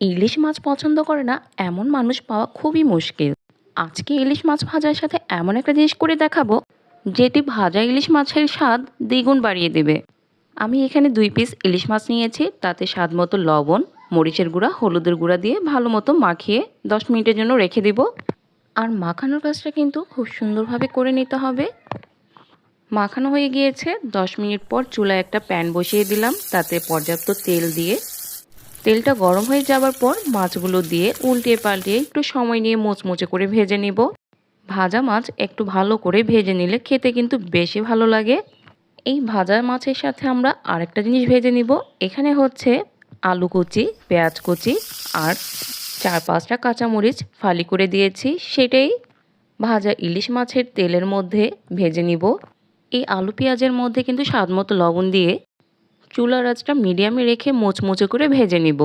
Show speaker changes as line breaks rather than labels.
ইলিশ মাছ পছন্দ করে না এমন মানুষ পাওয়া খুবই মুশকিল। আজকে ইলিশ মাছ ভাজার সাথে এমন একটা জিনিস করে দেখাবো যেটি ভাজা ইলিশ মাছের স্বাদ দ্বিগুণ বাড়িয়ে দেবে। আমি এখানে 2 পিস ইলিশ মাছ নিয়েছি, তাতে স্বাদ মতো লবণ, মরিচের গুঁড়া, হলুদের গুঁড়া দিয়ে ভালো মতো মাখিয়ে 10 মিনিটের জন্য রেখে দিব। আর মাখানোর কাজটা কিন্তু খুব সুন্দরভাবে করে নিতে হবে। মাখানো হয়ে গিয়েছে। 10 মিনিট পর চুলায় একটা প্যান বসিয়ে দিলাম, তাতে পর্যাপ্ত তেল দিয়ে তেলটা গরম হয়ে যাবার পর মাছগুলো দিয়ে উল্টিয়ে পাল্টিয়ে একটু সময় নিয়ে মুচমুচে করে ভেজে নিব। ভাজা মাছ একটু ভালো করে ভেজে নিলে খেতে কিন্তু বেশি ভালো লাগে। এই ভাজা মাছের সাথে আমরা আরেকটা জিনিস ভেজে নিব। এখানে হচ্ছে আলু কুচি, পেঁয়াজ কুচি আর 4-5টা কাঁচামরিচ ফালি করে দিয়েছি, সেটাই ভাজা ইলিশ মাছের তেলের মধ্যে ভেজে নিব। এই আলু পেঁয়াজের মধ্যে কিন্তু স্বাদ মতো লবণ দিয়ে চুলার আঁচটা মিডিয়ামে রেখে মুচমুচে করে ভেজে নিব।